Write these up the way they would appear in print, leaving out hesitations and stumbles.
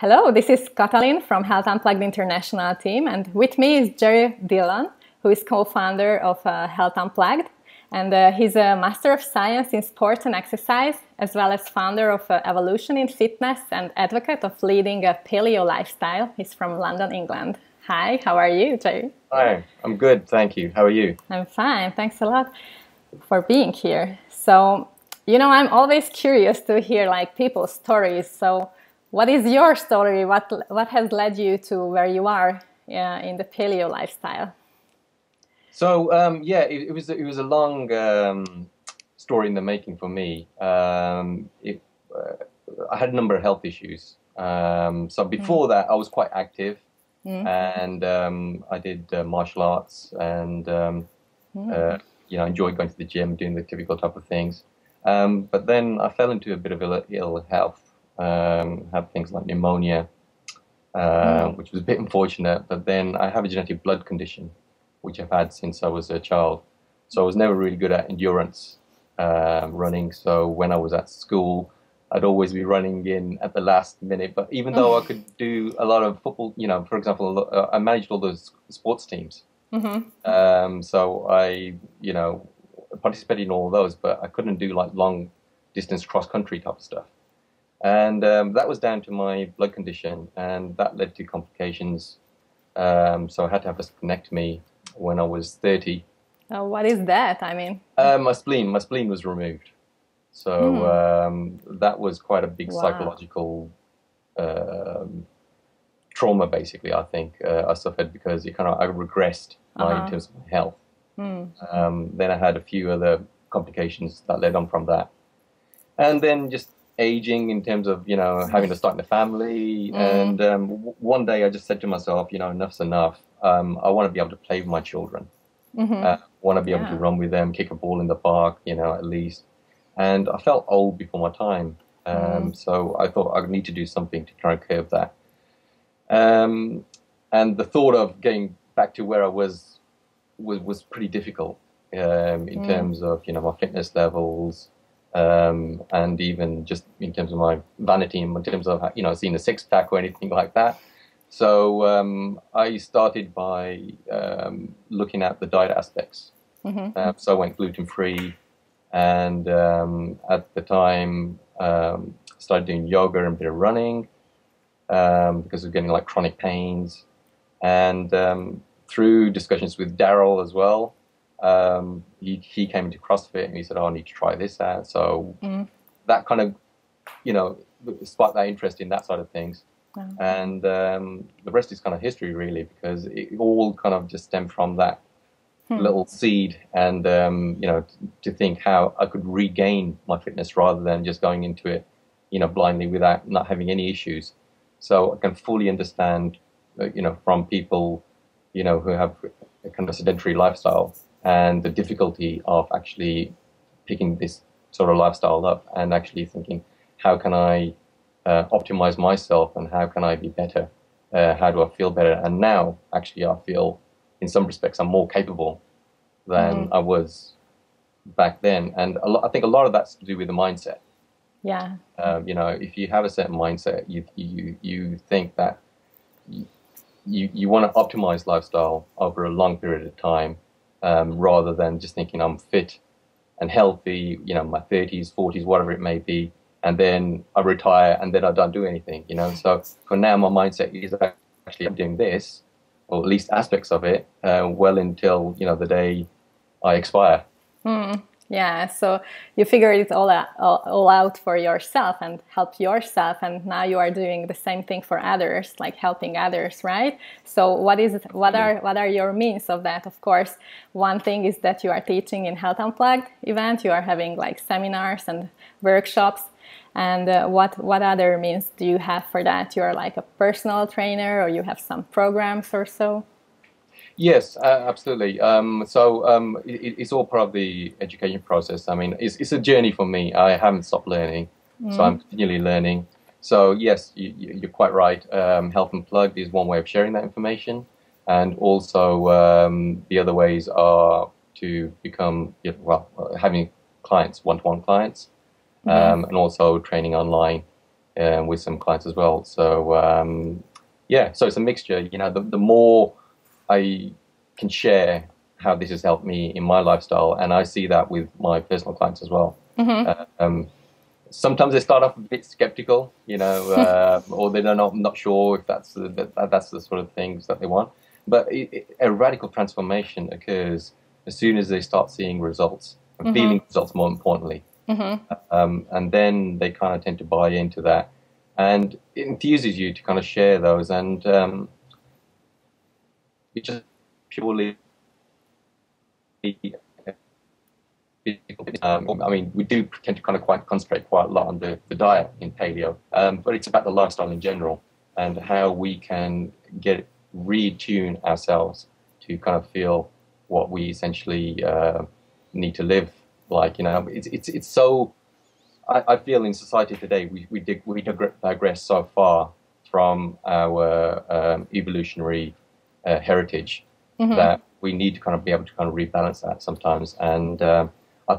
Hello, this is Katalin from Health Unplugged International team, and with me is Dhillon, who is co-founder of Health Unplugged, and he's a Master of Science in Sport and Exercise, as well as founder of Evolution in Fitness and advocate of leading a paleo lifestyle. He's from London, England. Hi, how are you, Jerry? Hi, I'm good, thank you. How are you? I'm fine, thanks a lot for being here. So, I'm always curious to hear people's stories. So, what is your story? What has led you to where you are in the paleo lifestyle? So it was a long story in the making for me. I had a number of health issues. So before that, I was quite active, and I did martial arts, and enjoyed going to the gym, doing the typical type of things. But then I fell into a bit of ill health. Had things like pneumonia, which was a bit unfortunate, but then I have a genetic blood condition, which I've had since I was a child. So I was never really good at endurance running. So when I was at school, I'd always be running in at the last minute. But even though I could do a lot of football, for example, I managed all those sports teams. So I, participated in all of those, but I couldn't do like long distance cross country type of stuff. And that was down to my blood condition, and that led to complications. So I had to have a splenectomy when I was 30. What is that? I mean, my spleen was removed. So that was quite a big psychological trauma, basically. I think I suffered because I regressed in terms of my health. Then I had a few other complications that led on from that, and then just aging in terms of having to start a family. And one day I just said to myself, enough's enough. I want to be able to play with my children. I want to be able to run with them, kick a ball in the park, at least. And I felt old before my time, so I thought I need to do something to try and curb that. And the thought of getting back to where I was pretty difficult in terms of my fitness levels. And even just in terms of my vanity, in terms of seeing a six-pack or anything like that. So I started by looking at the diet aspects. So I went gluten-free, and at the time started doing yoga and a bit of running because I was getting like chronic pains. And through discussions with Daryl as well, he came into CrossFit and he said, I need to try this out. So that kind of, sparked that interest in that side of things. And the rest is kind of history, really, because it all kind of just stemmed from that little seed, and, to think how I could regain my fitness rather than just going into it, blindly without not having any issues. So I can fully understand, from people, who have a kind of sedentary lifestyle, and the difficulty of actually picking this sort of lifestyle up and actually thinking, how can I optimize myself and how can I be better? How do I feel better? And now, actually, I feel, in some respects, I'm more capable than I was back then. And I think a lot of that's to do with the mindset. Yeah. If you have a certain mindset, you think that you want to optimize lifestyle over a long period of time, rather than just thinking I'm fit and healthy, my 30s, 40s, whatever it may be, and then I retire and then I don't do anything, So for now, my mindset is actually I'm doing this, or at least aspects of it, well until, the day I expire. Yeah, so you figured it all out for yourself and help yourself, and now you are doing the same thing for others, like helping others, right? So what are your means of that? Of course, one thing is that you are teaching in Health Unplugged event. You are having like seminars and workshops, and what other means do you have for that? You are like a personal trainer, or you have some programs or so? Yes, absolutely. It's all part of the education process. I mean, it's a journey for me. I haven't stopped learning, so I'm continually learning. So yes, you're quite right. Health Unplugged is one way of sharing that information, and also the other ways are to become having clients, one-to-one clients, and also training online. with some clients as well. So yeah, so it's a mixture. You know, the more I can share how this has helped me in my lifestyle, and I see that with my personal clients as well. Sometimes they start off a bit skeptical, you know, or they're not sure if that's the sort of things that they want. But a radical transformation occurs as soon as they start seeing results and feeling results, more importantly. And then they kind of tend to buy into that, and it enthuses you to kind of share those, and it just purely. I mean, we do tend to kind of concentrate quite a lot on the diet in paleo, but it's about the lifestyle in general and how we can retune ourselves to kind of feel what we essentially need to live like. You know, it's so. I feel in society today we digress so far from our evolutionary heritage that we need to kind of be able to kind of rebalance that sometimes. And I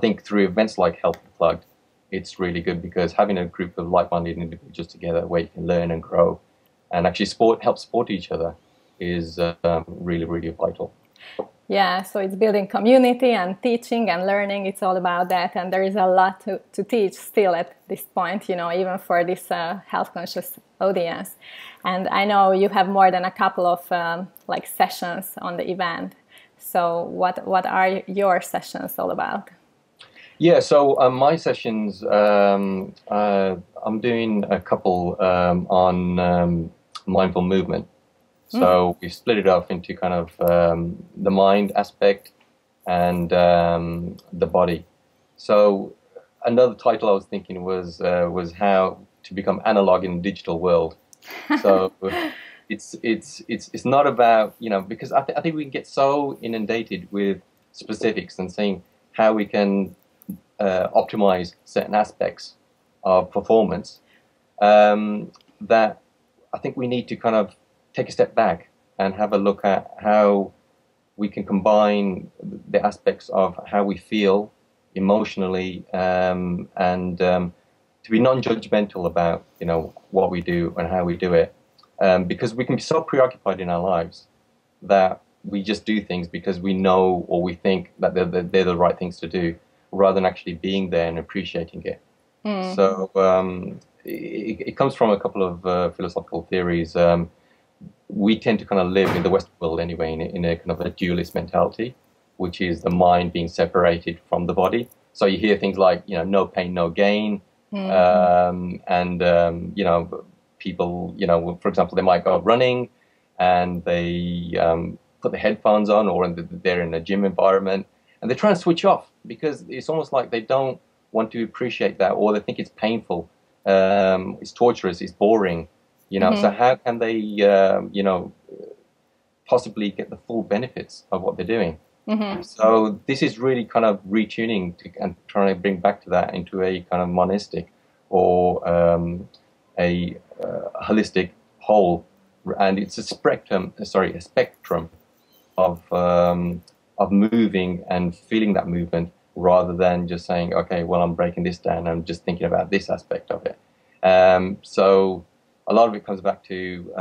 think through events like Health Unplugged, it's really good because having a group of like-minded individuals together where you can learn and grow and actually help support each other is really, really vital. Yeah, so it's building community and teaching and learning. It's all about that. And there is a lot to teach still at this point, you know, even for this health-conscious audience. And I know you have more than a couple of like sessions on the event. So what are your sessions all about? Yeah, so my sessions, I'm doing a couple on mindful movement. So we split it off into kind of the mind aspect and the body. So another title I was thinking was how to become analog in the digital world. So it's not about, you know, because I think we can get so inundated with specifics and saying how we can optimize certain aspects of performance that I think we need to kind of take a step back and have a look at how we can combine the aspects of how we feel emotionally and to be non-judgmental about, you know, what we do and how we do it, because we can be so preoccupied in our lives that we just do things because we know or we think that they're the right things to do rather than actually being there and appreciating it. So it comes from a couple of philosophical theories. We tend to kind of live in the Western world anyway in a kind of a dualist mentality, which is the mind being separated from the body. So you hear things like, you know, no pain, no gain. And, you know, people, you know, for example, they might go running and they put the headphones on, or they're in a gym environment and they try and switch off because it's almost like they don't want to appreciate that, or they think it's painful, it's torturous, it's boring. You know, so how can they, you know, possibly get the full benefits of what they're doing? So this is really kind of retuning and trying to bring back to that into a kind of monistic or a holistic whole, and it's a spectrum of moving and feeling that movement rather than just saying, okay, well, I'm breaking this down. I'm just thinking about this aspect of it. So a lot of it comes back to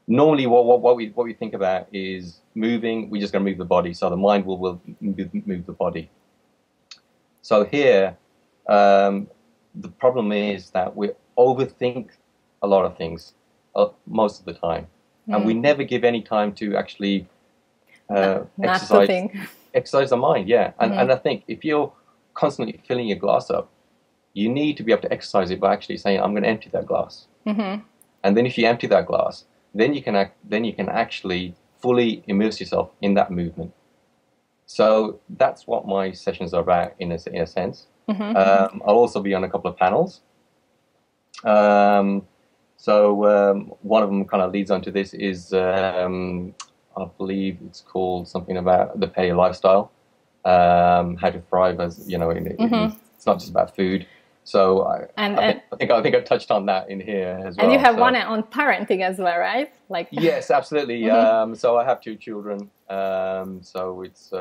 normally what we think about is moving. We're just going to move the body, so the mind will move the body. So here, the problem is that we overthink a lot of things most of the time, and we never give any time to actually exercise the mind. Yeah, and I think if you're constantly filling your glass up, you need to be able to exercise it by actually saying, I'm going to empty that glass. And then if you empty that glass, then you can actually fully immerse yourself in that movement. So that's what my sessions are about in a sense. I'll also be on a couple of panels. So one of them kind of leads on to this is, I believe it's called something about the paleo lifestyle, how to thrive as, you know, it's not just about food. So I think I touched on that in here as well. And you have one on parenting as well, right? Like yes, absolutely. So I have 2 children. So it's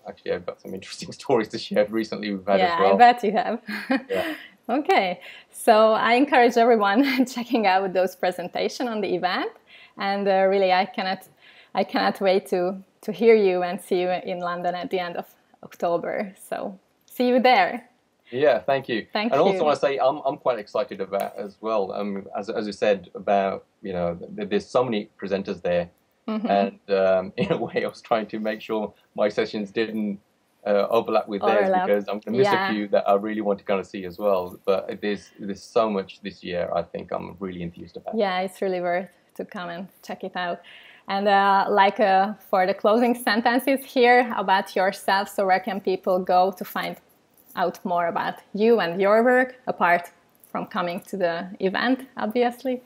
actually I've got some interesting stories to share recently we've had as well. Yeah, I bet you have. Yeah. Okay, so I encourage everyone checking out those presentations on the event, and really I cannot wait to hear you and see you in London at the end of October. So see you there. Yeah, thank you. Thank and you. Also want to say I'm quite excited about as well. As you said about there's so many presenters there, and in a way I was trying to make sure my sessions didn't overlap with theirs because I'm going to miss a few that I really want to kind of see as well. But there's so much this year. I think I'm really enthused about. Yeah, it's really worth to come and check it out. And for the closing sentences here about yourself, so where can people go to find out more about you and your work, apart from coming to the event, obviously?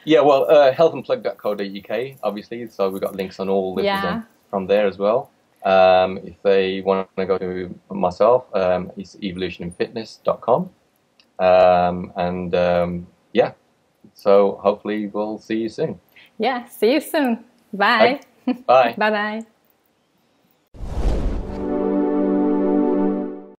Yeah, well, healthunplugged.co.uk, obviously, so we've got links on all the presents from there as well. If they want to go to myself, it's evolutioninfitness.com. So hopefully we'll see you soon. Yeah, see you soon. Bye. Bye. Bye-bye.